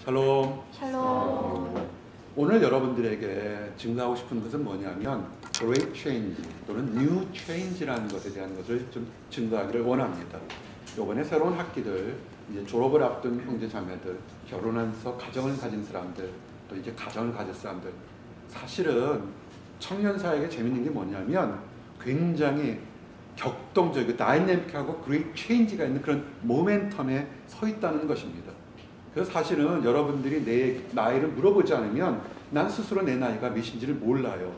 샬롬. 샬롬. 오늘 여러분들에게 증거하고 싶은 것은 뭐냐면 Great Change 또는 New Change라는 것에 대한 것을 좀 증거하기를 원합니다. 이번에 새로운 학기들, 이제 졸업을 앞둔 형제 자매들, 결혼해서 가정을 가진 사람들, 또 이제 가정을 가질 사람들, 사실은 청년 사회에 재밌는 게 뭐냐면 굉장히 격동적이고 다이내믹하고 Great Change가 있는 그런 모멘텀에 서 있다는 것입니다. 그래서 사실은 여러분들이 내 나이를 물어보지 않으면 난 스스로 내 나이가 몇인지를 몰라요.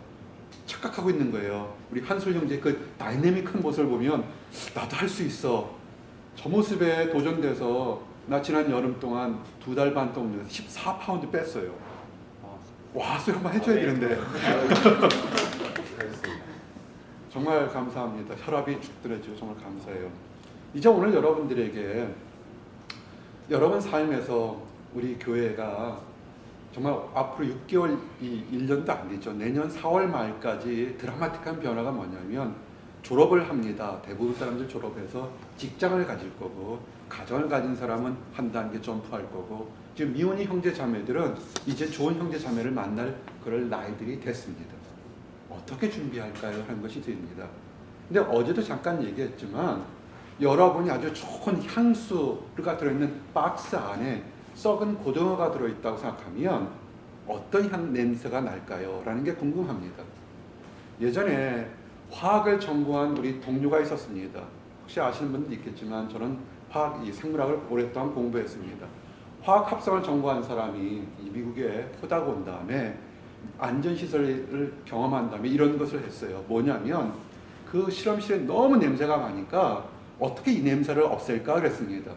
착각하고 있는 거예요. 우리 한솔 형제 그 다이내믹한 모습을 보면 나도 할 수 있어. 저 모습에 도전돼서 나 지난 여름 동안 2달 반 동안 14파운드 뺐어요. 와, 소리 한번 해줘야 되는데. 정말 감사합니다. 혈압이 쭉 떨어지고 정말 감사해요. 이제 오늘 여러분들에게 여러분 삶에서 우리 교회가 정말 앞으로 6개월, 1년도 안 되죠. 내년 4월 말까지 드라마틱한 변화가 뭐냐면 졸업을 합니다. 대부분 사람들 졸업해서 직장을 가질 거고 가정을 가진 사람은 한 단계 점프할 거고 지금 미혼이 형제 자매들은 이제 좋은 형제 자매를 만날 그럴 나이들이 됐습니다. 어떻게 준비할까요? 하는 것이 됩니다. 근데 어제도 잠깐 얘기했지만 여러분이 아주 좋은 향수가 들어있는 박스 안에 썩은 고등어가 들어있다고 생각하면 어떤 냄새가 날까요? 라는 게 궁금합니다. 예전에 화학을 전공한 우리 동료가 있었습니다. 혹시 아시는 분도 있겠지만 저는 생물학을 오랫동안 공부했습니다. 화학 합성을 전공한 사람이 미국에 포다고 온 다음에 안전시설을 경험한 다음에 이런 것을 했어요. 뭐냐면 그 실험실에 너무 냄새가 나니까 어떻게 이 냄새를 없앨까 그랬습니다.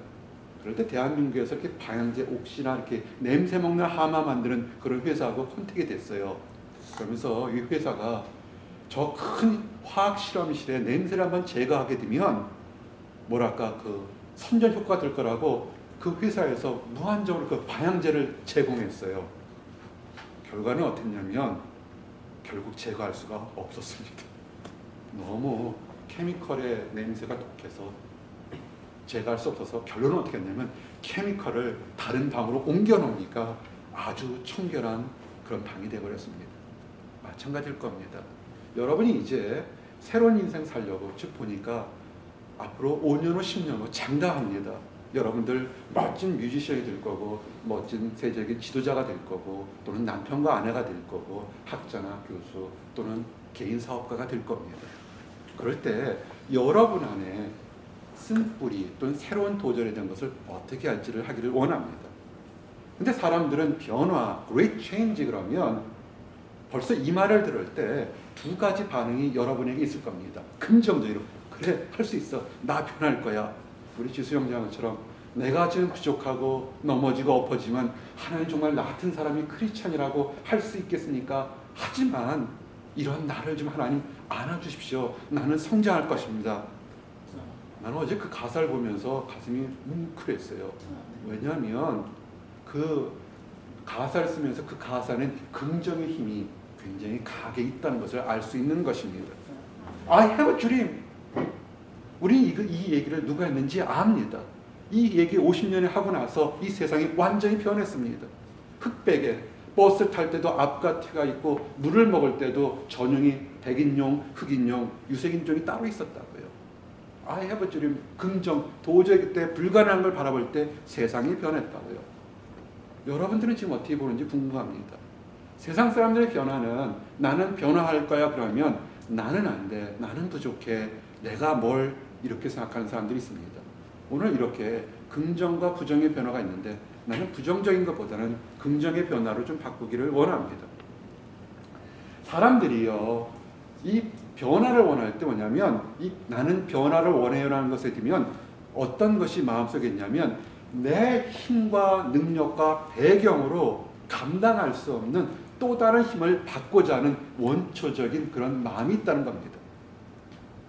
그럴 때 대한민국에서 이렇게 방향제 옥시나 이렇게 냄새 먹는 하마 만드는 그런 회사하고 컨택이 됐어요. 그러면서 이 회사가 저 큰 화학 실험실에 냄새를 한번 제거하게 되면 뭐랄까 그 선전 효과가 될 거라고 그 회사에서 무한적으로 그 방향제를 제공했어요. 결과는 어땠냐면 결국 제거할 수가 없었습니다. 너무 케미컬의 냄새가 독해서 제거할 수 없어서 결론은 어떻게 했냐면 케미컬을 다른 방으로 옮겨 놓으니까 아주 청결한 그런 방이 되어버렸습니다. 마찬가지일 겁니다. 여러분이 이제 새로운 인생 살려고 쭉 보니까 앞으로 5년 후 10년 후 장담합니다. 여러분들 멋진 뮤지션이 될 거고 멋진 세계적인 지도자가 될 거고 또는 남편과 아내가 될 거고 학자나 교수 또는 개인 사업가가 될 겁니다. 그럴 때 여러분 안에 쓴뿌리 또는 새로운 도전에 대한 것을 어떻게 할지를 하기를 원합니다. 근데 사람들은 변화, great change 그러면 벌써 이 말을 들을 때 두 가지 반응이 여러분에게 있을 겁니다. 긍정적으로 그래 할 수 있어 나 변할 거야. 우리 지수영 장처럼 내가 지금 부족하고 넘어지고 엎어지만 하나님 정말 나 같은 사람이 크리스찬이라고 할 수 있겠습니까? 하지만 이런 나를 좀 하나님 안아주십시오. 나는 성장할 것입니다. 나는 어제 그 가사를 보면서 가슴이 뭉클했어요. 왜냐하면 그 가사를 쓰면서 그 가사는 긍정의 힘이 굉장히 강하게 있다는 것을 알 수 있는 것입니다. I have a dream. 우리 이 얘기를 누가 했는지 압니다. 이 얘기 50년에 하고 나서 이 세상이 완전히 변했습니다. 흑백에 버스 탈 때도 앞과 뒤가 있고 물을 먹을 때도 전용이 백인용, 흑인용, 유색인종이 따로 있었다고요. I have a dream. 긍정. 도저히 그때 불가능한 걸 바라볼 때 세상이 변했다고요. 여러분들은 지금 어떻게 보는지 궁금합니다. 세상 사람들의 변화는 나는 변화할 거야 그러면 나는 안 돼. 나는 부족해. 내가 뭘 이렇게 생각하는 사람들이 있습니다. 오늘 이렇게 긍정과 부정의 변화가 있는데 나는 부정적인 것보다는 긍정의 변화로 좀 바꾸기를 원합니다. 사람들이요, 이 변화를 원할 때 뭐냐면 나는 변화를 원해요라는 것에 들면 어떤 것이 마음속에 있냐면 내 힘과 능력과 배경으로 감당할 수 없는 또 다른 힘을 받고자 하는 원초적인 그런 마음이 있다는 겁니다.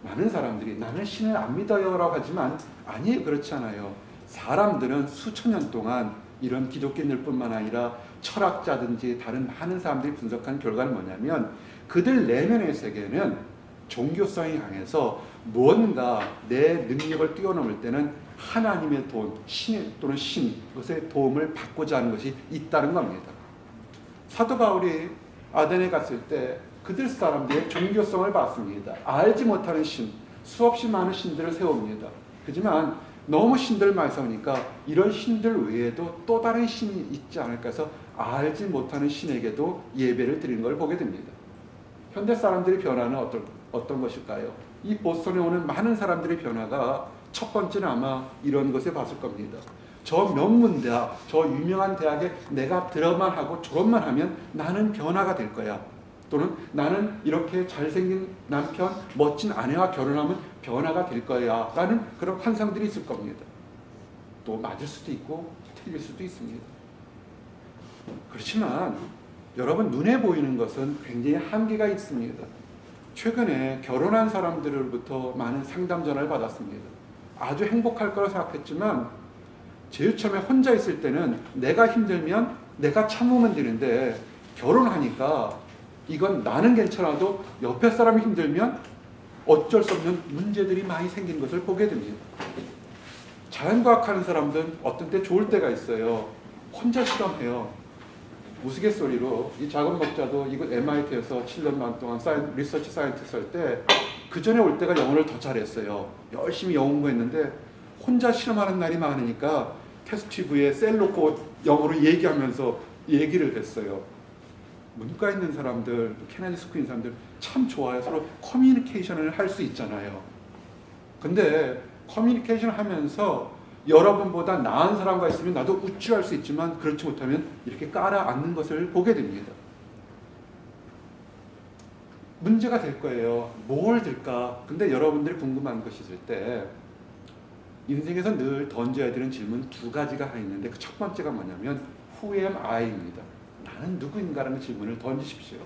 많은 사람들이 나는 신을 안 믿어요라고 하지만 아니에요. 그렇지 않아요. 사람들은 수천 년 동안 이런 기독교인들뿐만 아니라 철학자든지 다른 많은 사람들이 분석한 결과는 뭐냐면 그들 내면의 세계는 종교성에 향해서 무언가 내 능력을 뛰어넘을 때는 하나님의 돈, 신 또는 신, 그것의 도움을 받고자 하는 것이 있다는 겁니다. 사도 바울이 아덴에 갔을 때 그들 사람들의 종교성을 봤습니다. 알지 못하는 신, 수없이 많은 신들을 세웁니다. 하지만 너무 신들 많이 세우니까 이런 신들 외에도 또 다른 신이 있지 않을까 해서 알지 못하는 신에게도 예배를 드리는 걸 보게 됩니다. 현대 사람들의 변화는 어떤 것일까요? 이 보스턴에 오는 많은 사람들의 변화가 첫 번째는 아마 이런 것에 봤을 겁니다. 저 명문대학, 저 유명한 대학에 내가 들어만 하고 졸업만 하면 나는 변화가 될 거야. 또는 나는 이렇게 잘생긴 남편, 멋진 아내와 결혼하면 변화가 될 거야 라는 그런 환상들이 있을 겁니다. 또 맞을 수도 있고 틀릴 수도 있습니다. 그렇지만 여러분, 눈에 보이는 것은 굉장히 한계가 있습니다. 최근에 결혼한 사람들로부터 많은 상담 전화를 받았습니다. 아주 행복할 거라 생각했지만 제일 처음에 혼자 있을 때는 내가 힘들면 내가 참으면 되는데 결혼하니까 이건 나는 괜찮아도 옆에 사람이 힘들면 어쩔 수 없는 문제들이 많이 생긴 것을 보게 됩니다. 자연과학 하는 사람들은 어떤 때 좋을 때가 있어요. 혼자 실험해요. 우스갯소리로 이 작은 목자도 이거 MIT에서 7년 반 동안 리서치 사이언티스트 할 때 그 전에 올 때가 영어를 더 잘했어요. 열심히 영어 공부했는데 혼자 실험하는 날이 많으니까 테스트튜브에 셀 놓고 영어로 얘기하면서 얘기를 했어요. 문과 있는 사람들, 케네디 스쿨 있는 사람들 참 좋아요. 서로 커뮤니케이션을 할 수 있잖아요. 근데 커뮤니케이션을 하면서 여러분보다 나은 사람과 있으면 나도 우쭐할 수 있지만 그렇지 못하면 이렇게 깔아앉는 것을 보게 됩니다. 문제가 될 거예요. 뭘 될까? 근데 여러분들이 궁금한 것이 있을 때 인생에서 늘 던져야 되는 질문 두 가지가 있는데 그 첫 번째가 뭐냐면 Who am I입니다. 나는 누구인가라는 질문을 던지십시오.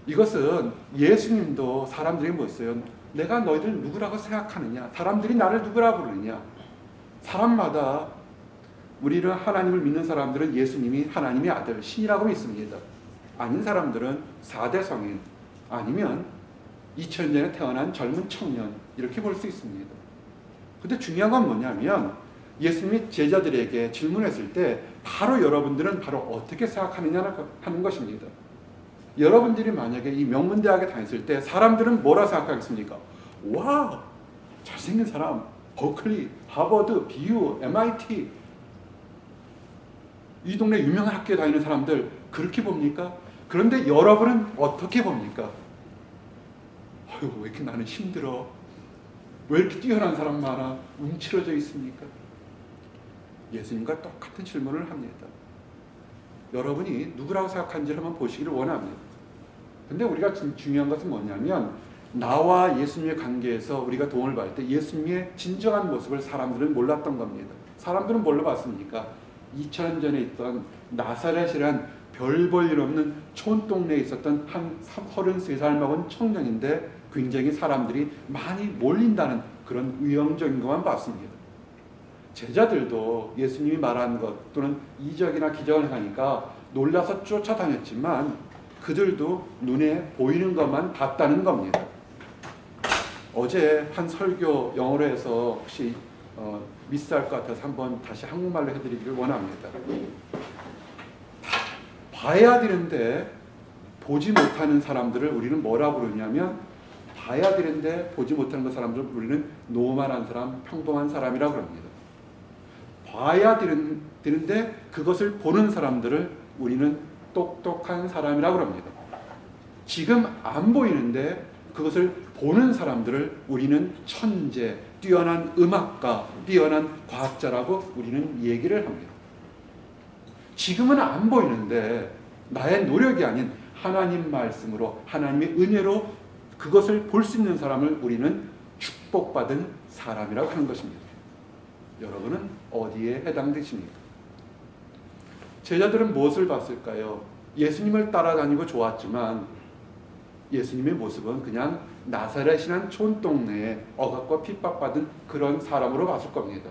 이것은 예수님도 사람들에게 뭐였어요? 내가 너희들 누구라고 생각하느냐? 사람들이 나를 누구라고 부르느냐? 사람마다 우리는 하나님을 믿는 사람들은 예수님이 하나님의 아들, 신이라고 믿습니다. 아닌 사람들은 4대 성인 아니면 2000년 전에 태어난 젊은 청년 이렇게 볼 수 있습니다. 근데 중요한 건 뭐냐면 예수님이 제자들에게 질문했을 때 바로 여러분들은 바로 어떻게 생각하느냐 하는 것입니다. 여러분들이 만약에 이 명문대학에 다녔을 때 사람들은 뭐라 생각하겠습니까? 와, 잘생긴 사람, 버클리, 하버드, BU, MIT 이 동네 유명한 학교에 다니는 사람들 그렇게 봅니까? 그런데 여러분은 어떻게 봅니까? 아유, 왜 이렇게 나는 힘들어? 왜 이렇게 뛰어난 사람 많아? 움츠러져 있습니까? 예수님과 똑같은 질문을 합니다. 여러분이 누구라고 생각하는지를 한번 보시기를 원합니다. 근데 우리가 중요한 것은 뭐냐면 나와 예수님의 관계에서 우리가 도움을 받을 때 예수님의 진정한 모습을 사람들은 몰랐던 겁니다. 사람들은 뭘로 봤습니까? 2000년 전에 있던 나사렛이란 별 볼 일 없는 촌동네에 있었던 한 33살 먹은 청년인데 굉장히 사람들이 많이 몰린다는 그런 위형적인 것만 봤습니다. 제자들도 예수님이 말한 것 또는 이적이나 기적을 하니까 놀라서 쫓아다녔지만 그들도 눈에 보이는 것만 봤다는 겁니다. 어제 한 설교 영어로 해서 혹시 미스할 것 같아서 한번 다시 한국말로 해드리기를 원합니다. 봐야 되는데 보지 못하는 사람들을 우리는 뭐라 부르냐면 봐야 되는데 보지 못하는 그 사람들을 우리는 노멀한 사람, 평범한 사람이라고 합니다. 봐야 되는데 그것을 보는 사람들을 우리는 똑똑한 사람이라고 합니다. 지금 안 보이는데 그것을 보는 사람들을 우리는 천재, 뛰어난 음악가, 뛰어난 과학자라고 우리는 얘기를 합니다. 지금은 안 보이는데 나의 노력이 아닌 하나님 말씀으로 하나님의 은혜로 그것을 볼 수 있는 사람을 우리는 축복받은 사람이라고 하는 것입니다. 여러분은 어디에 해당되십니까? 제자들은 무엇을 봤을까요? 예수님을 따라다니고 좋았지만 예수님의 모습은 그냥 나사렛이란 촌동네에 억압과 핍박받은 그런 사람으로 봤을 겁니다.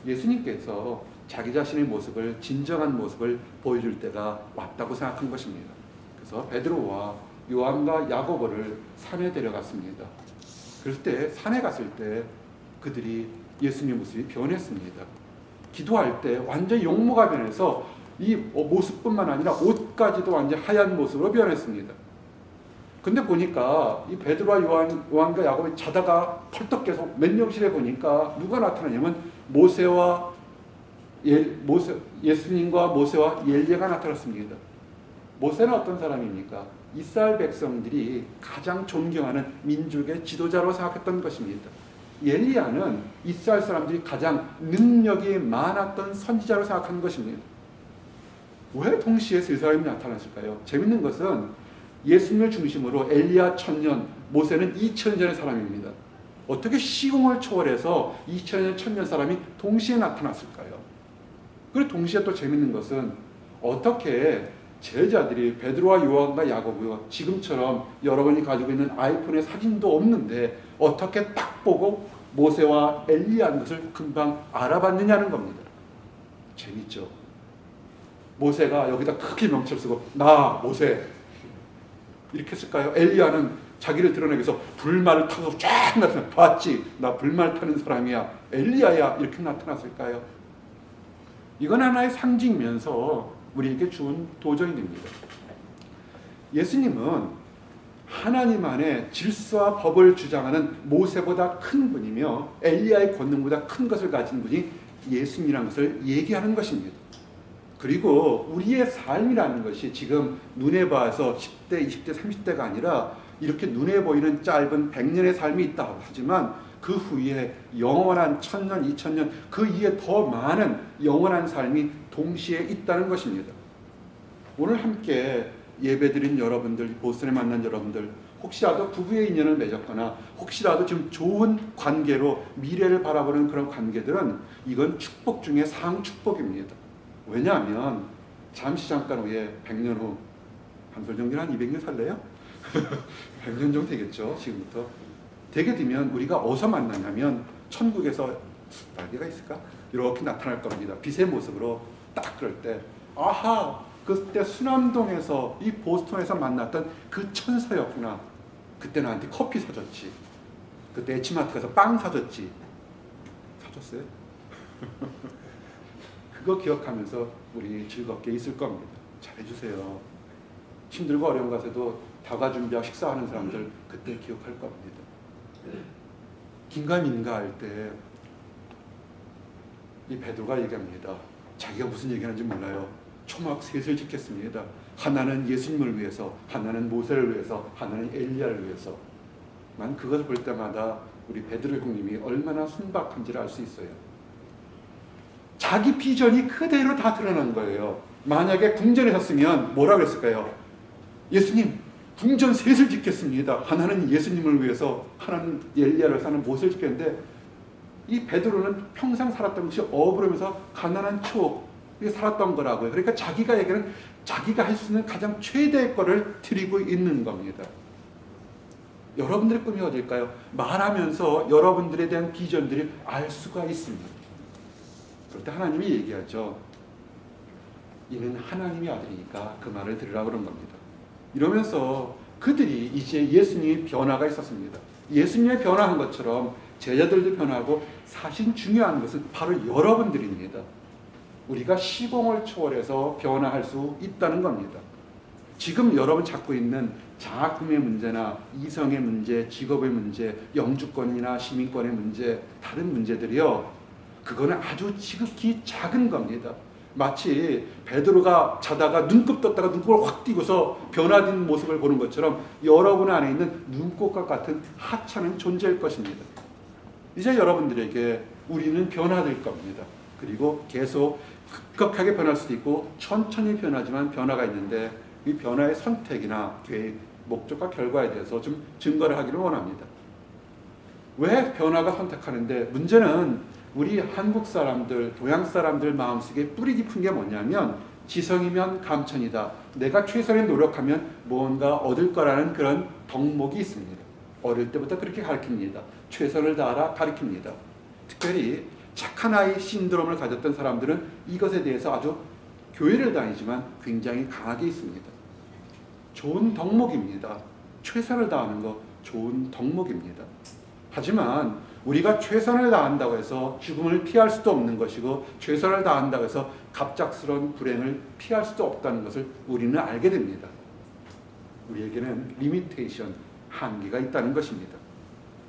예수님께서 자기 자신의 모습을 진정한 모습을 보여줄 때가 왔다고 생각한 것입니다. 그래서 베드로와 요한과 야고보를 산에 데려갔습니다. 그럴 때 산에 갔을 때 그들이 예수님의 모습이 변했습니다. 기도할 때 완전 용모가 변해서 이 모습뿐만 아니라 옷까지도 완전 하얀 모습으로 변했습니다. 근데 보니까 이 베드로와 요한과 야고보이 자다가 펄떡 깨서 맨정신에 보니까 누가 나타나냐면 예수님과 모세와 엘리야가 나타났습니다. 모세는 어떤 사람입니까? 이스라엘 백성들이 가장 존경하는 민족의 지도자로 생각했던 것입니다. 엘리야는 이스라엘 사람들이 가장 능력이 많았던 선지자로 생각한 것입니다. 왜 동시에 세 사람이 나타났을까요? 재밌는 것은 예수님을 중심으로 엘리야 1000년, 모세는 2000년 전의 사람입니다. 어떻게 시공을 초월해서 2000년, 1000년 사람이 동시에 나타났을까요? 그리고 동시에 또 재밌는 것은 어떻게 제자들이 베드로와 요한과 야고보가 지금처럼 여러분이 가지고 있는 아이폰에 사진도 없는데 어떻게 딱 보고 모세와 엘리야인 것을 금방 알아봤느냐는 겁니다. 재밌죠? 모세가 여기다 크게 명찰 쓰고 나 모세 이렇게 했을까요? 엘리야는 자기를 드러내기 위해서 불말을 타고 쫙 나타나 봤지? 나 불말 타는 사람이야. 엘리야야. 이렇게 나타났을까요? 이건 하나의 상징이면서 우리에게 주은 도전입니다. 예수님은 하나님 안에 질서와 법을 주장하는 모세보다 큰 분이며 엘리야의 권능보다 큰 것을 가진 분이 예수님이라는 것을 얘기하는 것입니다. 그리고 우리의 삶이라는 것이 지금 눈에 봐서 10대, 20대, 30대가 아니라 이렇게 눈에 보이는 짧은 100년의 삶이 있다 하지만 그 후에 영원한 1000년, 2000년 그 이에 더 많은 영원한 삶이 동시에 있다는 것입니다. 오늘 함께 예배드린 여러분들, 보스턴에 만난 여러분들, 혹시라도 부부의 인연을 맺었거나 혹시라도 지금 좋은 관계로 미래를 바라보는 그런 관계들은 이건 축복 중에 상축복입니다. 왜냐하면 잠깐 후에 100년 후 한솔정님 한 200년 살래요? 100년 정도 되겠죠. 지금부터 되게 되면 우리가 어디서 만나냐면 천국에서 날개가 있을까? 이렇게 나타날 겁니다. 빛의 모습으로 딱 그럴 때 아하 그때 수남동에서 이 보스턴에서 만났던 그 천사였구나. 그때 나한테 커피 사줬지. 그때 에치마트 가서 빵 사줬지. 사줬어요? 그거 기억하면서 우리 즐겁게 있을 겁니다. 잘해주세요. 힘들고 어려운 것에도 다과 준비하고 식사하는 사람들 그때 기억할 겁니다. 긴가민가 할 때 이 베드로가 얘기합니다. 자기가 무슨 얘기하는지 몰라요. 초막 셋을 짓겠습니다. 하나는 예수님을 위해서, 하나는 모세를 위해서, 하나는 엘리야를 위해서. 난 그것을 볼 때마다 우리 베드로 형님이 얼마나 순박한지를 알 수 있어요. 자기 비전이 그대로 다 드러난 거예요. 만약에 궁전에 섰으면 뭐라고 했을까요? 예수님, 궁전 셋을 짓겠습니다. 하나는 예수님을 위해서, 하나는 엘리야를 위해서, 하나는 모세를 짓겠는데 이 베드로는 평생 살았던 것이 어부르면서 가난한 추억에 살았던 거라고요. 그러니까 자기가 얘기하는 자기가 할 수 있는 가장 최대의 거를 드리고 있는 겁니다. 여러분들의 꿈이 어딜까요? 말하면서 여러분들에 대한 비전들을 알 수가 있습니다. 그럴 때 하나님이 얘기하죠. 이는 하나님의 아들이니까 그 말을 들으라고 그런 겁니다. 이러면서 그들이 이제 예수님의 변화가 있었습니다. 예수님의 변화한 것처럼 제자들도 변하고 사실 중요한 것은 바로 여러분들입니다. 우리가 시공을 초월해서 변화할 수 있다는 겁니다. 지금 여러분 찾고 있는 장학금의 문제나 이성의 문제, 직업의 문제, 영주권이나 시민권의 문제, 다른 문제들이요. 그거는 아주 지극히 작은 겁니다. 마치 베드로가 자다가 눈곱 떴다가 눈곱을 확 띄고서 변화된 모습을 보는 것처럼 여러분 안에 있는 눈곱과 같은 하찮은 존재일 것입니다. 이제 여러분들에게 우리는 변화될 겁니다. 그리고 계속 급격하게 변할 수도 있고 천천히 변하지만 변화가 있는데 이 변화의 선택이나 계획, 목적과 결과에 대해서 좀 증거를 하기를 원합니다. 왜 변화가 선택하는데 문제는 우리 한국 사람들, 동양 사람들 마음속에 뿌리 깊은 게 뭐냐면 지성이면 감천이다. 내가 최선의 노력하면 무언가 얻을 거라는 그런 덕목이 있습니다. 어릴 때부터 그렇게 가르칩니다. 최선을 다하라 가르칩니다. 특별히 착한 아이 신드롬을 가졌던 사람들은 이것에 대해서 아주 교회를 다니지만 굉장히 강하게 있습니다. 좋은 덕목입니다. 최선을 다하는 거 좋은 덕목입니다. 하지만 우리가 최선을 다한다고 해서 죽음을 피할 수도 없는 것이고 최선을 다한다고 해서 갑작스러운 불행을 피할 수도 없다는 것을 우리는 알게 됩니다. 우리에게는 리미테이션, 한계가 있다는 것입니다.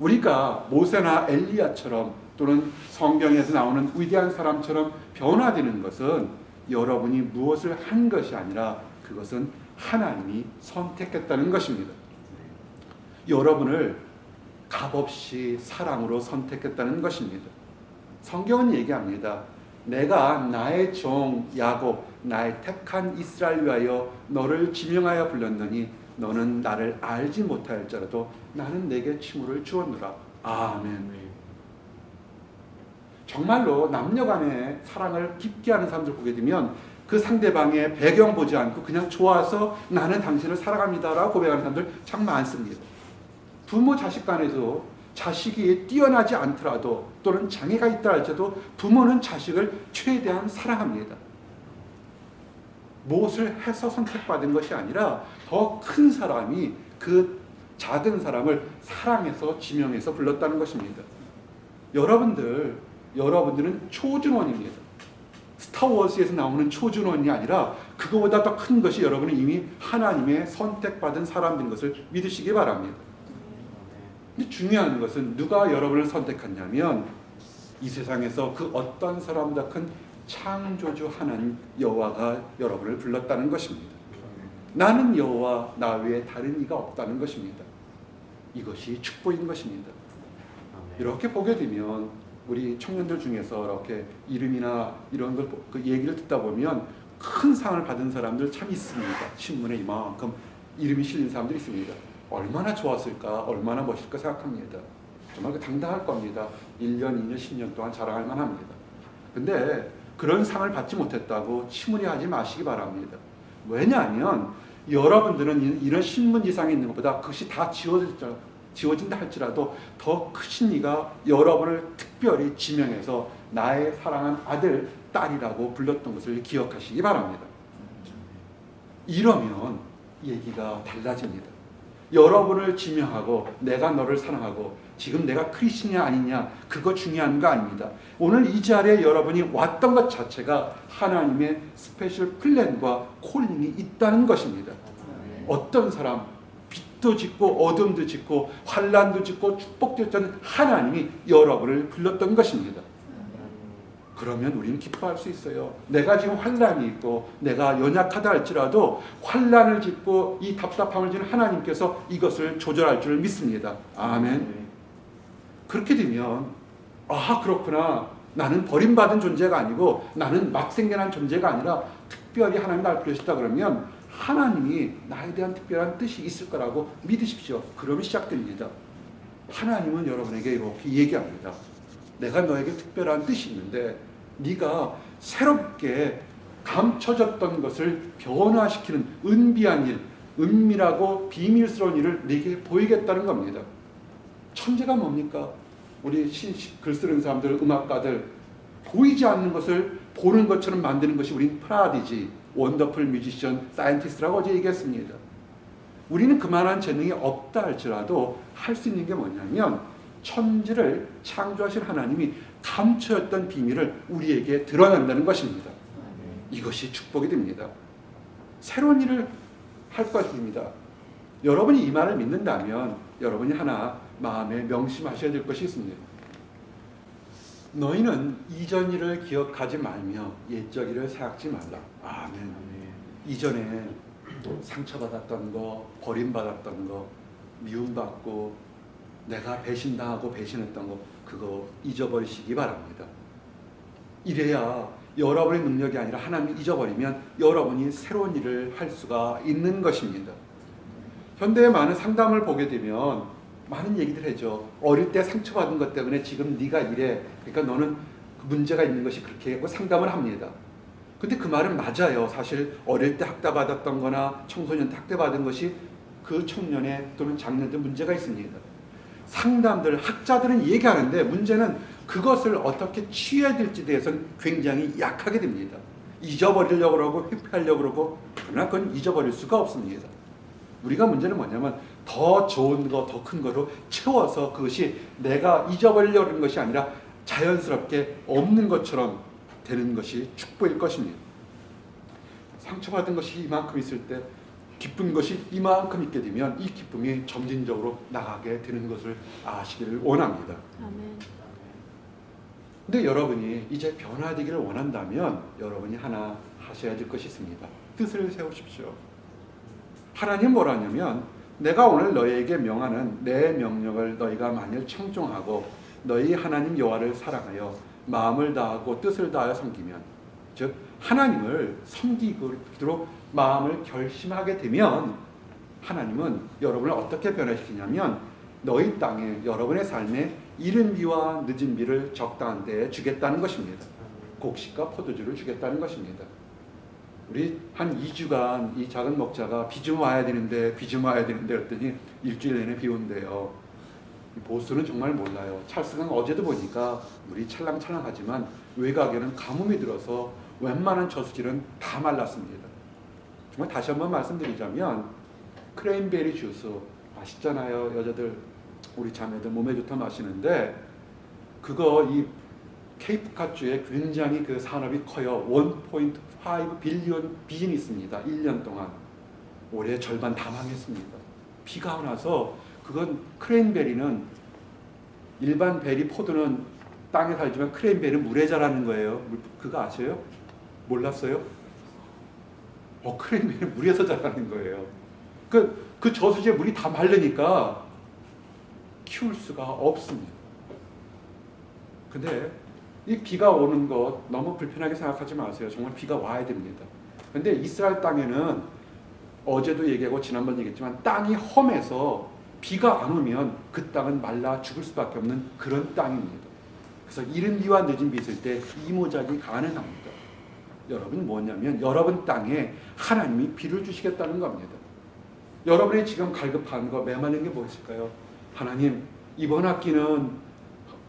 우리가 모세나 엘리야처럼 또는 성경에서 나오는 위대한 사람처럼 변화되는 것은 여러분이 무엇을 한 것이 아니라 그것은 하나님이 선택했다는 것입니다. 여러분을 값없이 사랑으로 선택했다는 것입니다. 성경은 얘기합니다. 내가 나의 종 야곱, 나의 택한 이스라엘 위하여 너를 지명하여 불렀느니 너는 나를 알지 못하였더라도 나는 내게 칭호를 주었노라. 아멘. 정말로 남녀간의 사랑을 깊게 하는 사람들 보게 되면 그 상대방의 배경 보지 않고 그냥 좋아서 나는 당신을 사랑합니다라고 고백하는 사람들 참 많습니다. 부모 자식 간에도 자식이 뛰어나지 않더라도 또는 장애가 있다 할지라도 부모는 자식을 최대한 사랑합니다. 무엇을 해서 선택받은 것이 아니라 더 큰 사람이 그 작은 사람을 사랑해서 지명해서 불렀다는 것입니다. 여러분들은 초준원입니다. 스타워즈에서 나오는 초준원이 아니라 그거보다 더 큰 것이 여러분은 이미 하나님의 선택받은 사람인 것을 믿으시기 바랍니다. 근데 중요한 것은 누가 여러분을 선택했냐면 이 세상에서 그 어떤 사람보다 큰 창조주 하나님 여호와가 여러분을 불렀다는 것입니다. 나는 여호와 나 외에 다른 이가 없다는 것입니다. 이것이 축복인 것입니다. 이렇게 보게 되면 우리 청년들 중에서 이렇게 이름이나 이런 걸 그 얘기를 듣다 보면 큰 상을 받은 사람들 참 있습니다. 신문에 이만큼 이름이 실린 사람들이 있습니다. 얼마나 좋았을까, 얼마나 멋있을까 생각합니다. 정말 당당할 겁니다. 1년, 2년, 10년 동안 자랑할 만합니다. 근데 그런 상을 받지 못했다고 치문이하지 마시기 바랍니다. 왜냐하면 여러분들은 이런 신문지상에 있는 것보다 그것이 다 지워진다 할지라도 더 크신 이가 여러분을 특별히 지명해서 나의 사랑한 아들, 딸이라고 불렀던 것을 기억하시기 바랍니다. 이러면 얘기가 달라집니다. 여러분을 지명하고 내가 너를 사랑하고 지금 내가 크리스천이냐 아니냐 그거 중요한 거 아닙니다. 오늘 이 자리에 여러분이 왔던 것 자체가 하나님의 스페셜 플랜과 콜링이 있다는 것입니다. 어떤 사람 빛도 짓고 어둠도 짓고 환난도 짓고 축복도 짓던 하나님이 여러분을 불렀던 것입니다. 그러면 우리는 기뻐할 수 있어요. 내가 지금 환난이 있고 내가 연약하다 할지라도 환난을 짓고 이 답답함을 지는 하나님께서 이것을 조절할 줄 믿습니다. 아멘. 그렇게 되면 그렇구나. 나는 버림받은 존재가 아니고 나는 막 생겨난 존재가 아니라 특별히 하나님 나를 부르셨다 그러면 하나님이 나에 대한 특별한 뜻이 있을 거라고 믿으십시오. 그러면 시작됩니다. 하나님은 여러분에게 이렇게 얘기합니다. 내가 너에게 특별한 뜻이 있는데 네가 새롭게 감춰졌던 것을 변화시키는 은비한 일, 은밀하고 비밀스러운 일을 네게 보이겠다는 겁니다. 천재가 뭡니까? 우리 글 쓰는 사람들, 음악가들 보이지 않는 것을 보는 것처럼 만드는 것이 우린 프라디지, 원더풀 뮤지션, 사이언티스트라고 어제 얘기했습니다. 우리는 그만한 재능이 없다 할지라도 할 수 있는 게 뭐냐면 천지를 창조하신 하나님이 감춰졌던 비밀을 우리에게 드러낸다는 것입니다. 이것이 축복이 됩니다. 새로운 일을 할 것입니다. 여러분이 이 말을 믿는다면 여러분이 하나 마음에 명심하셔야 될 것이 있습니다. 너희는 이전 일을 기억하지 말며 옛적 일을 생각지 말라. 아멘. 이전에 상처받았던 거, 버림받았던 거, 미움받고 내가 배신당하고 배신했던 거 그거 잊어버리시기 바랍니다. 이래야 여러분의 능력이 아니라 하나님이 잊어버리면 여러분이 새로운 일을 할 수가 있는 것입니다. 현대의 많은 상담을 보게 되면 많은 얘기들 해죠. 어릴 때 상처받은 것 때문에 지금 네가 이래. 그러니까 너는 문제가 있는 것이 그렇게 하고 상담을 합니다. 근데 그 말은 맞아요. 사실 어릴 때 학대받았던 거나 청소년 때 학대받은 것이 그 청년의 또는 장년들 문제가 있습니다. 상담들, 학자들은 얘기하는데 문제는 그것을 어떻게 취해야 될지에 대해서는 굉장히 약하게 됩니다. 잊어버리려고 그러고 회피하려고 그러고 그러나 그건 잊어버릴 수가 없습니다. 우리가 문제는 뭐냐면 더 좋은 거, 더 큰 거로 채워서 그것이 내가 잊어버리려는 것이 아니라 자연스럽게 없는 것처럼 되는 것이 축복일 것입니다. 상처받은 것이 이만큼 있을 때 기쁜 것이 이만큼 있게 되면 이 기쁨이 점진적으로 나가게 되는 것을 아시기를 원합니다. 아멘. 근데 여러분이 이제 변화되기를 원한다면 여러분이 하나 하셔야 될 것이 있습니다. 뜻을 세우십시오. 하나님 뭐라냐면 내가 오늘 너희에게 명하는 내 명령을 너희가 만일 청종하고 너희 하나님 여호와를 사랑하여 마음을 다하고 뜻을 다하여 섬기면, 즉 하나님을 섬기도록 마음을 결심하게 되면 하나님은 여러분을 어떻게 변화시키냐면 너희 땅에 여러분의 삶에 이른 비와 늦은 비를 적당한 때에 주겠다는 것입니다. 곡식과 포도주를 주겠다는 것입니다. 우리 한 2주간 이 작은 목자가 비 좀 와야 되는데 그랬더니 일주일 내내 비 온대요. 보수는 정말 몰라요. 찰스는 어제도 보니까 물이 찰랑찰랑하지만 외곽에는 가뭄이 들어서 웬만한 저수지는 다 말랐습니다. 정말 다시 한번 말씀드리자면 크레인베리 주스 맛있잖아요. 여자들 우리 자매들 몸에 좋다 마시는데 그거 이 케이프카주에 굉장히 그 산업이 커요. 1.5 빌리언 빈이 있습니다. 1년 동안. 올해 절반 다 망했습니다. 비가 나서 그건 크레인베리는 일반 베리 포도는 땅에 살지만 크레인베리는 물에 자라는 거예요. 그거 아세요? 몰랐어요? 크레인베리는 물에서 자라는 거예요. 그 저수지에 물이 다 마르니까 키울 수가 없습니다. 근데 이 비가 오는 것 너무 불편하게 생각하지 마세요. 정말 비가 와야 됩니다. 근데 이스라엘 땅에는 어제도 얘기하고 지난번 얘기했지만 땅이 험해서 비가 안 오면 그 땅은 말라 죽을 수밖에 없는 그런 땅입니다. 그래서 이른 비와 늦은 비 있을 때 이모작이 가능합니다. 여러분이 뭐냐면 여러분 땅에 하나님이 비를 주시겠다는 겁니다. 여러분이 지금 갈급한 거 메마른 게 무엇일까요? 하나님, 이번 학기는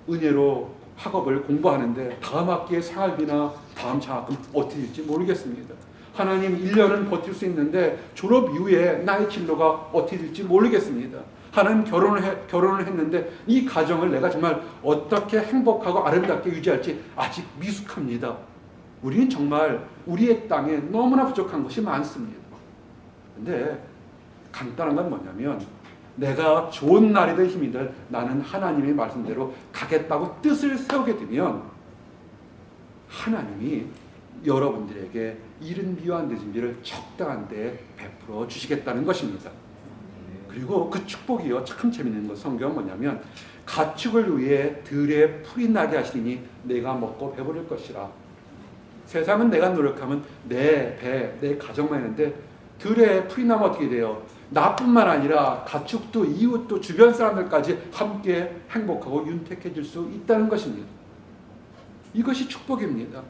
은혜로 학업을 공부하는데 다음 학기에 생활비나 다음 장학금 어떻게 될지 모르겠습니다. 하나님, 1년은 버틸 수 있는데 졸업 이후에 나의 진로가 어떻게 될지 모르겠습니다. 하나님, 결혼을 했는데 이 가정을 내가 정말 어떻게 행복하고 아름답게 유지할지 아직 미숙합니다. 우리는 정말 우리의 땅에 너무나 부족한 것이 많습니다. 근데 간단한 건 뭐냐면 내가 좋은 날이든 힘이든 나는 하나님의 말씀대로 가겠다고 뜻을 세우게 되면 하나님이 여러분들에게 이른 비와 늦은 비를 적당한 때에 베풀어 주시겠다는 것입니다. 그리고 그 축복이요, 참 재밌는 것 성경은 뭐냐면 가축을 위해 들에 풀이 나게 하시니 내가 먹고 배부를 것이라. 세상은 내가 노력하면 내 배, 내 가정만 있는데 들에 풀이 나면 어떻게 돼요? 나뿐만 아니라 가축도 이웃도 주변 사람들까지 함께 행복하고 윤택해질 수 있다는 것입니다. 이것이 축복입니다.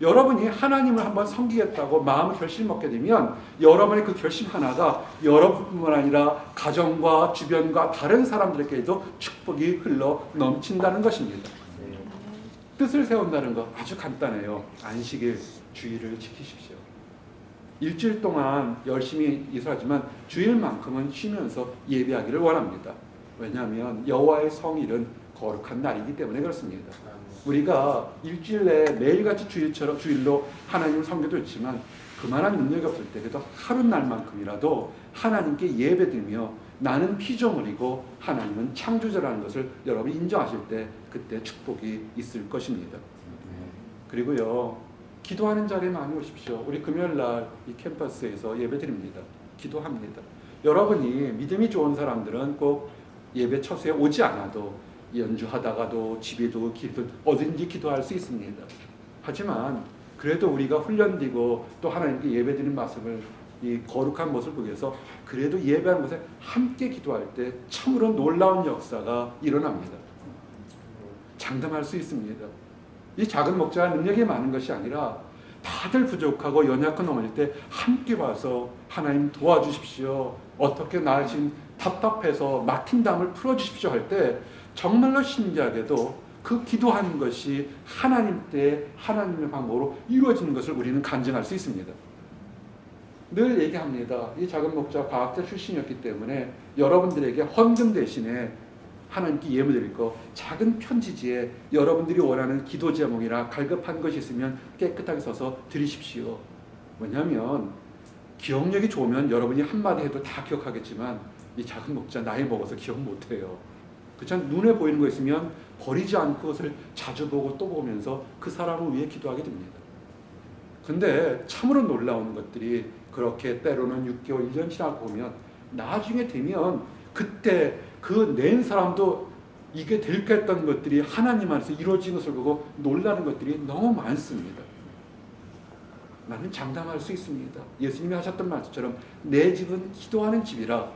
여러분이 하나님을 한번 섬기겠다고 마음을 결심 먹게 되면 여러분의 그 결심 하나가 여러분뿐만 아니라 가정과 주변과 다른 사람들에게도 축복이 흘러 넘친다는 것입니다. 뜻을 세운다는 거 아주 간단해요. 안식일, 주일을 지키십시오. 일주일 동안 열심히 일하지만 주일만큼은 쉬면서 예배하기를 원합니다. 왜냐하면 여호와의 성일은 거룩한 날이기 때문에 그렇습니다. 우리가 일주일 내에 매일같이 주일로 하나님을 섬겨도 있지만 그만한 능력이 없을 때 그래도 하루 날만큼이라도 하나님께 예배드리며 나는 피조물이고 하나님은 창조자라는 것을 여러분이 인정하실 때 그때 축복이 있을 것입니다. 그리고요, 기도하는 자리에 많이 오십시오. 우리 금요일날 이 캠퍼스에서 예배드립니다. 기도합니다. 여러분이 믿음이 좋은 사람들은 꼭 예배 처소에 오지 않아도 연주하다가도 집에도 어딘지 기도할 수 있습니다. 하지만 그래도 우리가 훈련되고 또 하나님께 예배드리는 모습을 이 거룩한 모습을 보기 위해서 그래도 예배하는 곳에 함께 기도할 때 참으로 놀라운 역사가 일어납니다. 장담할 수 있습니다. 이 작은 목자가 능력이 많은 것이 아니라 다들 부족하고 연약한 넘어질 때 함께 와서 하나님 도와주십시오. 어떻게 나 지금 답답해서 막힌 담을 풀어주십시오 할 때 정말로 신기하게도 그 기도하는 것이 하나님 때 하나님의 방법으로 이루어지는 것을 우리는 간증할 수 있습니다. 늘 얘기합니다. 이 작은 목자 과학자 출신이었기 때문에 여러분들에게 헌금 대신에 하나님께 예물 드릴 거 작은 편지지에 여러분들이 원하는 기도 제목이나 갈급한 것이 있으면 깨끗하게 써서 드리십시오. 왜냐하면 기억력이 좋으면 여러분이 한마디 해도 다 기억하겠지만 이 작은 목자 나이 먹어서 기억 못해요. 그렇잖아요. 눈에 보이는 거 있으면 버리지 않고 그것을 자주 보고 또 보면서 그 사람을 위해 기도하게 됩니다. 근데 참으로 놀라운 것들이 그렇게 때로는 6개월, 1년 지나고 보면 나중에 되면 그때 그 낸 사람도 이게 될까 했던 것들이 하나님 안에서 이루어진 것을 보고 놀라는 것들이 너무 많습니다. 나는 장담할 수 있습니다. 예수님이 하셨던 말씀처럼 내 집은 기도하는 집이라.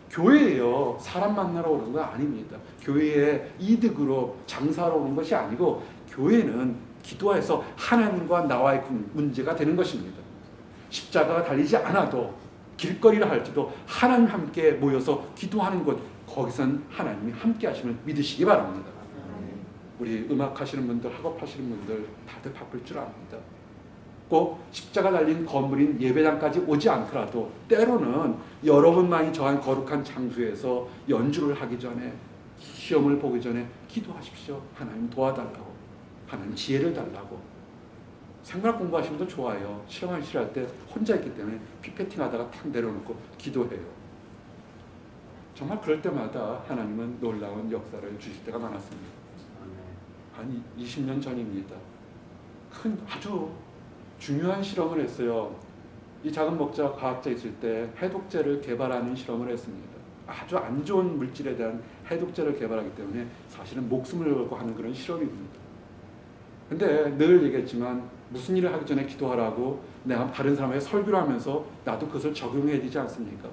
교회예요. 사람 만나러 오는 거 아닙니다. 교회에 이득으로 장사하러 오는 것이 아니고 교회는 기도해서 하나님과 나와의 문제가 되는 것입니다. 십자가가 달리지 않아도 길거리라 할지도 하나님 함께 모여서 기도하는 곳, 거기선 하나님이 함께 하심을 믿으시기 바랍니다. 우리 음악 하시는 분들, 학업 하시는 분들 다들 바쁠 줄 압니다. 꼭 십자가 달린 건물인 예배당까지 오지 않더라도 때로는 여러분만이 저한 거룩한 장소에서 연주를 하기 전에, 시험을 보기 전에 기도하십시오. 하나님 도와달라고, 하나님 지혜를 달라고. 생각 공부하시면 더 좋아요. 실험하실 때 혼자 있기 때문에 피페팅 하다가 탁 내려놓고 기도해요. 정말 그럴 때마다 하나님은 놀라운 역사를 주실 때가 많았습니다. 한 20년 전입니다. 큰 아주 중요한 실험을 했어요. 이 작은 목자 과학자 있을 때 해독제를 개발하는 실험을 했습니다. 아주 안 좋은 물질에 대한 해독제를 개발하기 때문에 사실은 목숨을 걸고 하는 그런 실험입니다. 근데 늘 얘기했지만 무슨 일을 하기 전에 기도하라고 내가 다른 사람에게 설교를 하면서 나도 그것을 적용해야 되지 않습니까?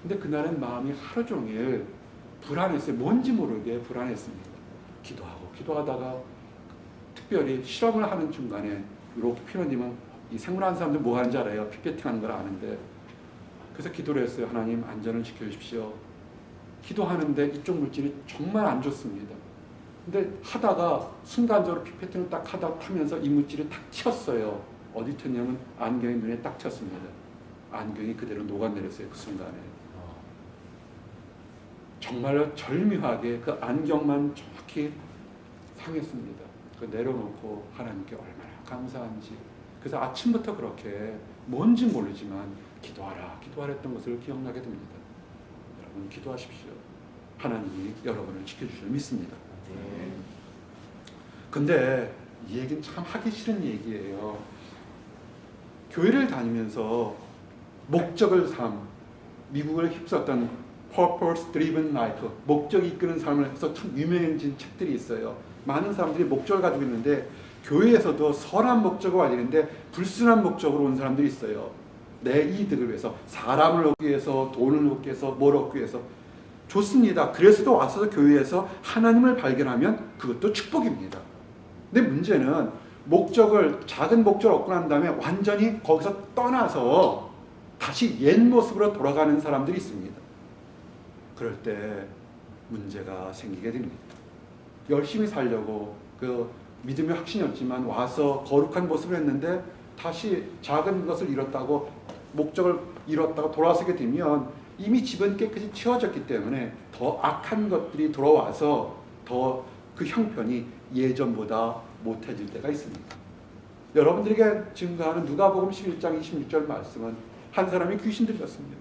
근데 그날은 마음이 하루 종일 불안했어요. 뭔지 모르게 불안했습니다. 기도하다가 특별히 실험을 하는 중간에 이렇게 피로님은 이 생물하는 사람들 뭐 하는지 알아요? 피페팅 하는 걸 아는데. 그래서 기도를 했어요. 하나님 안전을 지켜주십시오. 기도하는데 이쪽 물질이 정말 안 좋습니다. 근데 하다가 순간적으로 피페팅을 딱 하다 타면서 이 물질이 탁 튀었어요. 어디 튀었냐면 안경이 눈에 딱 튀었습니다. 안경이 그대로 녹아내렸어요. 그 순간에. 정말로 절묘하게 그 안경만 정확히 상했습니다. 그 내려놓고 하나님께 얼마나 감사한지. 그래서 아침부터 그렇게 뭔지 모르지만 기도하라 했던 것을 기억나게 됩니다. 여러분 기도하십시오. 하나님이 여러분을 지켜주실 믿습니다. 근데 이 얘기는 참 하기 싫은 얘기예요. 교회를 다니면서 목적을 미국을 휩쓸었던 Purpose Driven Life, 목적이 이끄는 삶을 해서 참 유명해진 책들이 있어요. 많은 사람들이 목적을 가지고 있는데 교회에서도 선한 목적을 가지는데 불순한 목적으로 온 사람들이 있어요. 내 이득을 위해서, 사람을 얻기 위해서, 돈을 얻기 위해서, 뭘 얻기 위해서. 좋습니다. 그래서도 와서 교회에서 하나님을 발견하면 그것도 축복입니다. 근데 문제는 작은 목적을 얻고 난 다음에 완전히 거기서 떠나서 다시 옛 모습으로 돌아가는 사람들이 있습니다. 그럴 때 문제가 생기게 됩니다. 열심히 살려고 그 믿음의 확신이 없지만 와서 거룩한 모습을 했는데 다시 작은 것을 잃었다고, 목적을 잃었다고 돌아서게 되면 이미 집은 깨끗이 치워졌기 때문에 더 악한 것들이 돌아와서 더 그 형편이 예전보다 못해질 때가 있습니다. 여러분들에게 증거하는 누가복음 11장 26절 말씀은 한 사람이 귀신 들렸습니다.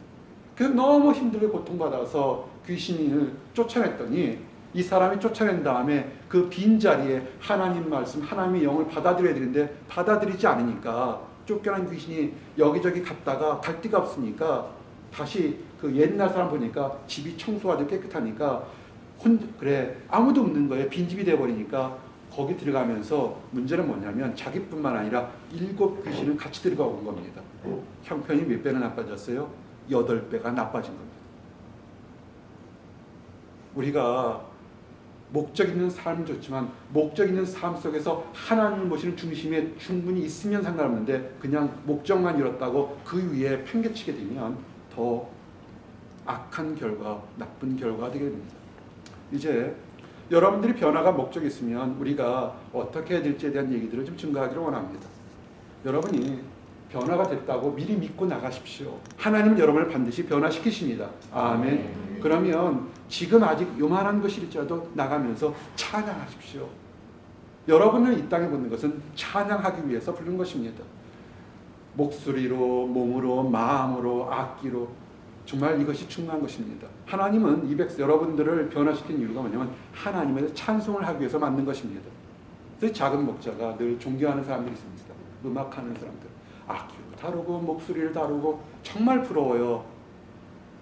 그래서 너무 힘들게 고통받아서 귀신을 쫓아냈더니 이 사람이 쫓아낸 다음에 그 빈자리에 하나님 말씀, 하나님의 영을 받아들여야 되는데 받아들이지 않으니까 쫓겨난 귀신이 여기저기 갔다가 갈 데가 없으니까 다시 그 옛날 사람 보니까 집이 청소하고 깨끗하니까 그래 아무도 없는 거예요. 빈집이 돼버리니까 거기 들어가면서 문제는 뭐냐면 자기뿐만 아니라 7 귀신은 같이 들어가 온 겁니다. 형편이 몇 배나 나빠졌어요? 8배가 나빠진 겁니다. 우리가 목적 있는 삶은 좋지만 목적 있는 삶 속에서 하나님을 모시는 중심에 충분히 있으면 상관없는데 그냥 목적만 이뤘다고 그 위에 팽개치게 되면 더 악한 결과, 나쁜 결과가 되게 됩니다. 이제 여러분들이 변화가 목적이 있으면 우리가 어떻게 해야 될지에 대한 얘기들을 좀 증거하기를 원합니다. 여러분이 변화가 됐다고 미리 믿고 나가십시오. 하나님은 여러분을 반드시 변화시키십니다. 아멘. 그러면 지금 아직 요만한 것일지라도 나가면서 찬양하십시오. 여러분을 이 땅에 붙는 것은 찬양하기 위해서 부른 것입니다. 목소리로, 몸으로, 마음으로, 악기로 정말 이것이 중요한 것입니다. 하나님은 여러분들을 변화시킨 이유가 뭐냐면 하나님의 찬송을 하기 위해서 만든 것입니다. 그래서 작은 목자가 늘 존경하는 사람들이 있습니다. 음악하는 사람들, 악기로 다루고 목소리를 다루고 정말 부러워요.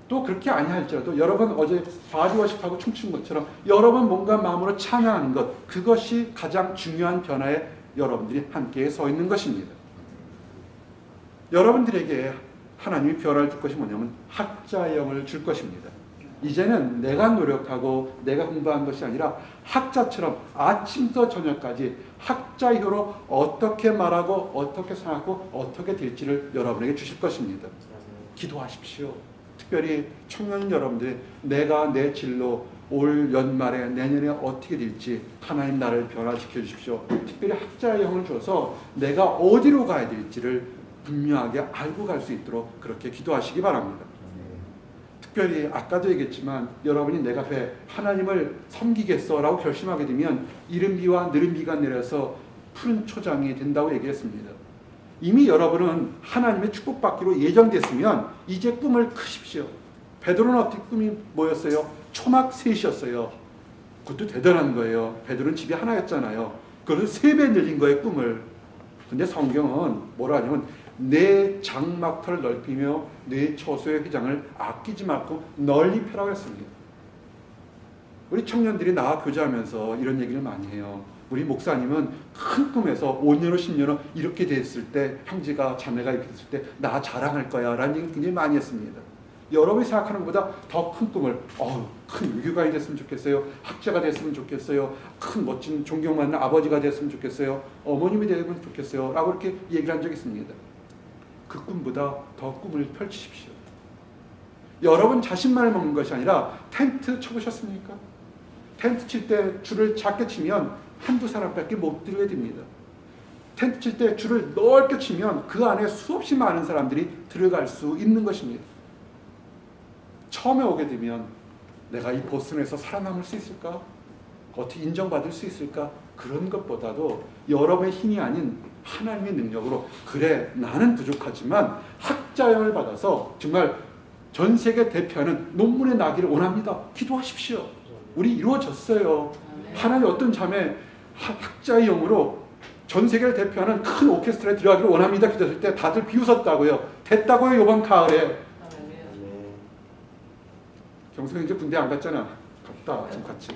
또 그렇게 아니할지라도 여러분 어제 바디워십하고 춤춘 것처럼 여러분 몸과 마음으로 찬양하는 것, 그것이 가장 중요한 변화에 여러분들이 함께 서 있는 것입니다. 여러분들에게 하나님이 변화를 줄 것이 뭐냐면 학자의 영을 줄 것입니다. 이제는 내가 노력하고 내가 공부한 것이 아니라 학자처럼 아침부터 저녁까지 학자의 혀로 어떻게 말하고 어떻게 생각하고 어떻게 될지를 여러분에게 주실 것입니다. 기도하십시오. 특별히 청년 여러분들이 내가 내 진로 올 연말에 내년에 어떻게 될지 하나님 나를 변화시켜 주십시오. 특별히 학자의 영을 줘서 내가 어디로 가야 될지를 분명하게 알고 갈 수 있도록 그렇게 기도하시기 바랍니다. 특별히 아까도 얘기했지만 여러분이 내가 왜 하나님을 섬기겠어 라고 결심하게 되면 이른비와 느른비가 내려서 푸른 초장이 된다고 얘기했습니다. 이미 여러분은 하나님의 축복받기로 예정됐으면 이제 꿈을 크십시오. 베드로는 어떻게 꿈이 뭐였어요? 초막 셋이었어요. 그것도 대단한 거예요. 베드로는 집이 하나였잖아요. 그래서 3배 늘린 거예요, 꿈을. 근데 성경은 뭐라 하냐면 내 장막터를 넓히며 내 처소의 휘장을 아끼지 말고 널리 펴라고 했습니다. 우리 청년들이 나와 교제하면서 이런 얘기를 많이 해요. 우리 목사님은 큰 꿈에서 5년 후 10년 후 이렇게 됐을 때 형제가 자매가 이렇게 됐을 때 나 자랑할 거야 라는 얘기를 굉장히 많이 했습니다. 여러분이 생각하는 것보다 더 큰 꿈을 큰 외교관이 됐으면 좋겠어요. 학자가 됐으면 좋겠어요. 큰 멋진 존경받는 아버지가 됐으면 좋겠어요. 어머님이 되면 좋겠어요 라고 이렇게 얘기를 한 적이 있습니다. 그 꿈보다 더 꿈을 펼치십시오. 여러분 자신만을 먹는 것이 아니라 텐트 쳐보셨습니까? 텐트 칠 때 줄을 작게 치면 한두 사람밖에 못 들게 됩니다. 텐트 칠 때 줄을 넓게 치면 그 안에 수없이 많은 사람들이 들어갈 수 있는 것입니다. 처음에 오게 되면 내가 이 보스턴에서 살아남을 수 있을까? 어떻게 인정받을 수 있을까? 그런 것보다도 여러분의 힘이 아닌 하나님의 능력으로 그래 나는 부족하지만 학자형을 받아서 정말 전 세계 대표하는 논문에 나기를 원합니다. 기도하십시오. 우리 이루어졌어요. 하나님 어떤 자매 학자의 영으로 전 세계를 대표하는 큰 오케스트라에 들어가기를 원합니다. 기도했을 때 다들 비웃었다고요. 됐다고요. 이번 가을에. 경수가 이제 군대 안 갔잖아. 갔다. 지금 같이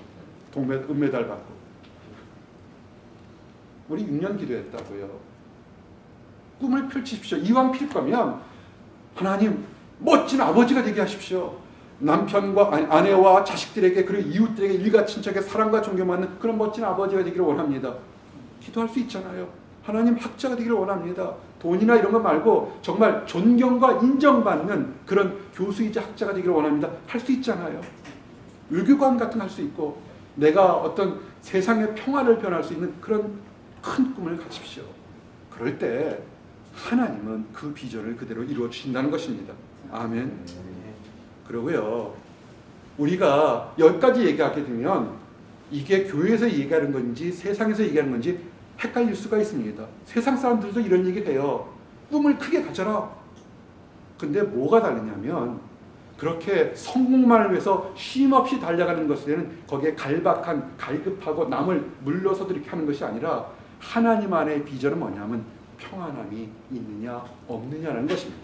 은메달 받고. 우리 6년 기도했다고요. 꿈을 펼치십시오. 이왕 필 거면 하나님 멋진 아버지가 되게 하십시오. 남편과 아내와 자식들에게 그리고 이웃들에게 일가 친척에게 사랑과 존경받는 그런 멋진 아버지가 되기를 원합니다. 기도할 수 있잖아요. 하나님 학자가 되기를 원합니다. 돈이나 이런 거 말고 정말 존경과 인정받는 그런 교수이자 학자가 되기를 원합니다. 할 수 있잖아요. 외교관 같은 거 할 수 있고 내가 어떤 세상의 평화를 변할 수 있는 그런 큰 꿈을 가지십시오. 그럴 때 하나님은 그 비전을 그대로 이루어 주신다는 것입니다. 아멘. 그러고요. 우리가 여기까지 얘기하게 되면 이게 교회에서 얘기하는 건지 세상에서 얘기하는 건지 헷갈릴 수가 있습니다. 세상 사람들도 이런 얘기를 해요. 꿈을 크게 가져라. 근데 뭐가 다르냐면 그렇게 성공만을 위해서 쉼없이 달려가는 것에는 거기에 갈급하고 남을 물러서도 이렇게 하는 것이 아니라 하나님 안의 비전은 뭐냐면 평안함이 있느냐 없느냐라는 것입니다.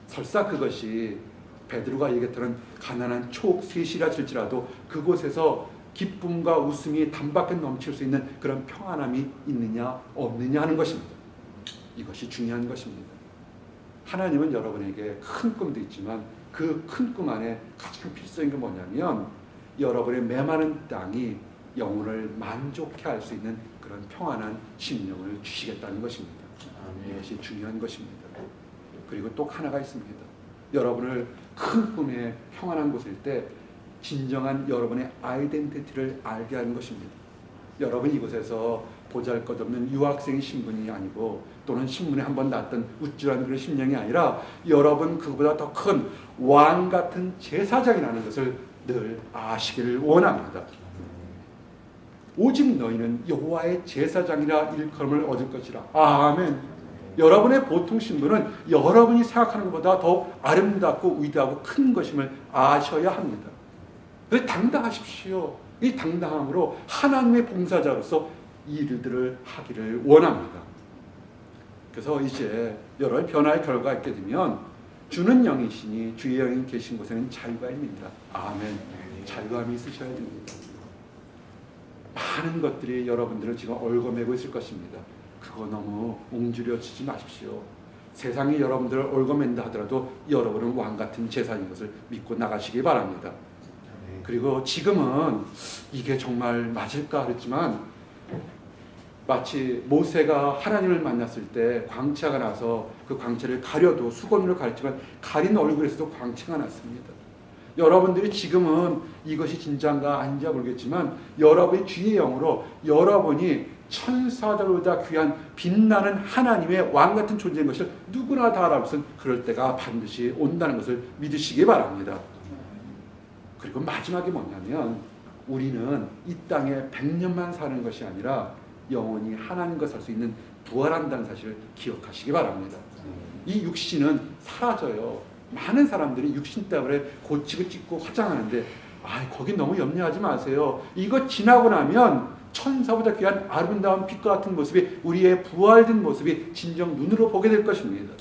설사 그것이 베드로가 얘기했던 가난한 촉셋이라 할지라도 그곳에서 기쁨과 웃음이 단박에 넘칠 수 있는 그런 평안함이 있느냐 없느냐 하는 것입니다. 이것이 중요한 것입니다. 하나님은 여러분에게 큰 꿈도 있지만 그 큰 꿈 안에 가장 필수적인 게 뭐냐면 여러분의 메마른 땅이 영혼을 만족해 할 수 있는 그런 평안한 심령을 주시겠다는 것입니다. 이것이 중요한 것입니다. 그리고 또 하나가 있습니다. 여러분을 큰 꿈의 평안한 곳일 때 진정한 여러분의 아이덴티티를 알게 하는 것입니다. 여러분 이곳에서 보잘것없는 유학생 신분이 아니고 또는 신문에 한번 났던 우쭐한 그런 심령이 아니라 여러분 그보다 더 큰 왕 같은 제사장이라는 것을 늘 아시기를 원합니다. 오직 너희는 여호와의 제사장이라 일컬음을 얻을 것이라. 아멘. 여러분의 보통 신분은 여러분이 생각하는 것보다 더 아름답고 위대하고 큰 것임을 아셔야 합니다. 그래서 당당하십시오. 이 당당함으로 하나님의 봉사자로서 일들을 하기를 원합니다. 그래서 이제 여러 변화의 결과가 있게 되면 주는 영이시니 주의 영이 계신 곳에는 자유가 있습니다. 아멘. 자유함이 있으셔야 됩니다. 많은 것들이 여러분들을 지금 얽어매고 있을 것입니다. 그거 너무 옹주려치지 마십시오. 세상이 여러분들을 얽어맨다 하더라도 여러분은 왕같은 제사인 것을 믿고 나가시기 바랍니다. 그리고 지금은 이게 정말 맞을까 그랬지만 마치 모세가 하나님을 만났을 때 광채가 나서 그 광채를 가려도 수건으로 가렸지만 가린 얼굴에서도 광채가 났습니다. 여러분들이 지금은 이것이 진짜인가 아닌지 모르겠지만 여러분의 주의 영으로 여러분이 천사들보다 귀한 빛나는 하나님의 왕같은 존재인 것을 누구나 다 알아보면 그럴 때가 반드시 온다는 것을 믿으시기 바랍니다. 그리고 마지막에 뭐냐면 우리는 이 땅에 100년만 사는 것이 아니라 영원히 하나님과 살 수 있는 부활한다는 사실을 기억하시기 바랍니다. 이 육신은 사라져요. 많은 사람들이 육신 때문에 고치고 찢고 화장하는데 거기 너무 염려하지 마세요. 이거 지나고 나면 천사보다 귀한 아름다운 빛과 같은 모습이 우리의 부활된 모습이 진정 눈으로 보게 될 것입니다.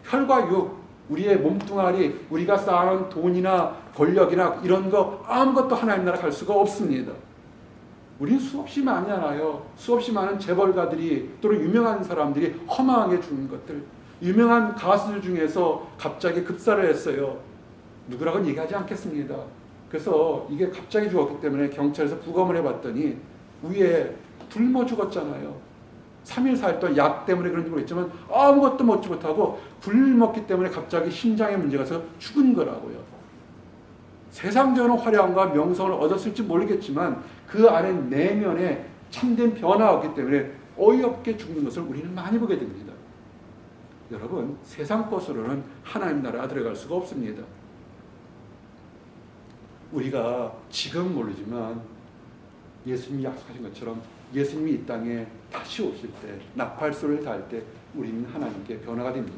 혈과 육, 우리의 몸뚱아리, 우리가 쌓아놓은 돈이나 권력이나 이런 거 아무것도 하나님 나라 갈 수가 없습니다. 우리는 수없이 많이 알아요. 수없이 많은 재벌가들이 또는 유명한 사람들이 허망하게 죽는 것들, 유명한 가수들 중에서 갑자기 급사를 했어요. 누구라고는 얘기하지 않겠습니다. 그래서 이게 갑자기 죽었기 때문에 경찰에서 부검을 해봤더니 위에 굶어 죽었잖아요. 3일 4일 동안 약 때문에 그런지 모르겠지만 아무것도 먹지 못하고 굶었기 때문에 갑자기 심장에 문제가 있어서 죽은 거라고요. 세상적으로 화려함과 명성을 얻었을지 모르겠지만 그 안에 내면에 참된 변화가 없기 때문에 어이없게 죽는 것을 우리는 많이 보게 됩니다. 여러분, 세상 것으로는 하나님 나라에 들어갈 수가 없습니다. 우리가 지금 모르지만 예수님이 약속하신 것처럼 예수님이 이 땅에 다시 오실 때 나팔소리를 달 때 우리는 하나님께 변화가 됩니다.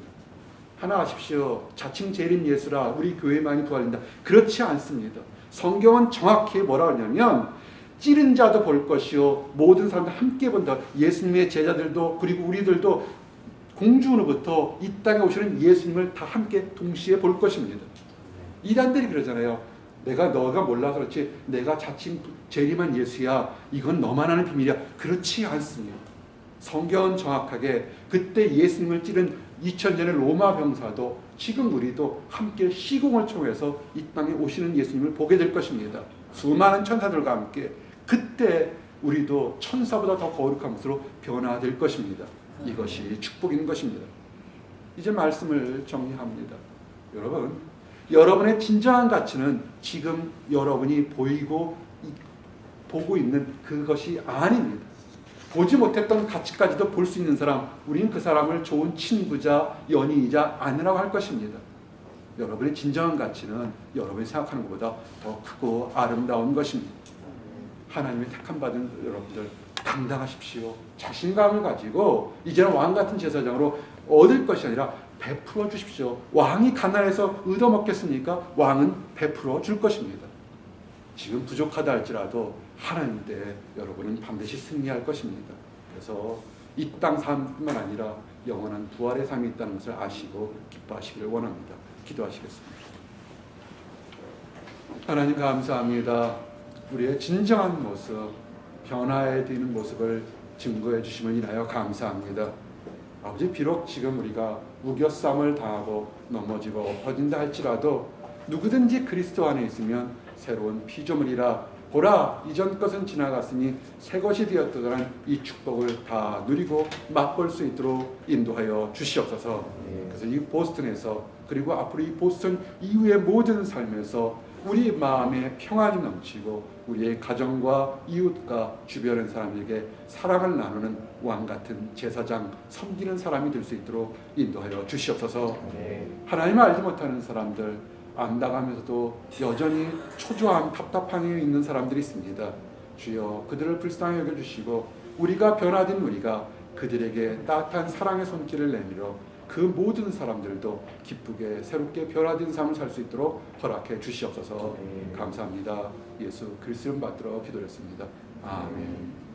하나 아십시오. 자칭 재림 예수라 우리 교회만이 부활된다. 그렇지 않습니다. 성경은 정확히 뭐라고 하냐면 찌른 자도 볼 것이요 모든 사람들 함께 본다. 예수님의 제자들도 그리고 우리들도 공중으로부터 이 땅에 오시는 예수님을 다 함께 동시에 볼 것입니다. 이단들이 그러잖아요. 너가 몰라서 그렇지 내가 자칭 재림한 예수야. 이건 너만 아는 비밀이야. 그렇지 않습니다. 성경은 정확하게 그때 예수님을 찌른 2000년의 로마 병사도 지금 우리도 함께 시공을 통해서 이 땅에 오시는 예수님을 보게 될 것입니다. 수많은 천사들과 함께 그때 우리도 천사보다 더 거룩한 것으로 변화될 것입니다. 이것이 축복인 것입니다. 이제 말씀을 정리합니다. 여러분, 여러분의 진정한 가치는 지금 여러분이 보고 있는 그것이 아닙니다. 보지 못했던 가치까지도 볼 수 있는 사람, 우리는 그 사람을 좋은 친구자, 연인이자 아내라고 할 것입니다. 여러분의 진정한 가치는 여러분이 생각하는 것보다 더 크고 아름다운 것입니다. 하나님의 택함받은 여러분들 당당하십시오. 자신감을 가지고 이제는 왕같은 제사장으로 얻을 것이 아니라 베풀어 주십시오. 왕이 가난해서 얻어먹겠습니까? 왕은 베풀어 줄 것입니다. 지금 부족하다 할지라도 하나님 때 여러분은 반드시 승리할 것입니다. 그래서 이 땅 삶뿐만 아니라 영원한 부활의 삶이 있다는 것을 아시고 기뻐하시기를 원합니다. 기도하시겠습니다. 하나님 감사합니다. 우리의 진정한 모습, 변화되는 모습을 증거해 주심을 인하여 감사합니다. 아버지, 비록 지금 우리가 우겨쌈을 당하고 넘어지고 엎어진다 할지라도 누구든지 그리스도 안에 있으면 새로운 피조물이라 보라 이전 것은 지나갔으니 새 것이 되었다는 이 축복을 다 누리고 맛볼 수 있도록 인도하여 주시옵소서. 그래서 이 보스턴에서 그리고 앞으로 이 보스턴 이후의 모든 삶에서 우리 마음에 평안이 넘치고 우리의 가정과 이웃과 주변의 사람에게 사랑을 나누는 왕같은 제사장 섬기는 사람이 될 수 있도록 인도하여 주시옵소서. 하나님을 알지 못하는 사람들, 안다가면서도 여전히 초조한 답답함이 있는 사람들이 있습니다. 주여 그들을 불쌍히 여겨주시고 우리가 변화된 우리가 그들에게 따뜻한 사랑의 손길을 내밀어 그 모든 사람들도 기쁘게 새롭게 변화된 삶을 살 수 있도록 허락해 주시옵소서. 감사합니다. 예수 그리스도 이름 받들어 기도했습니다. 아멘.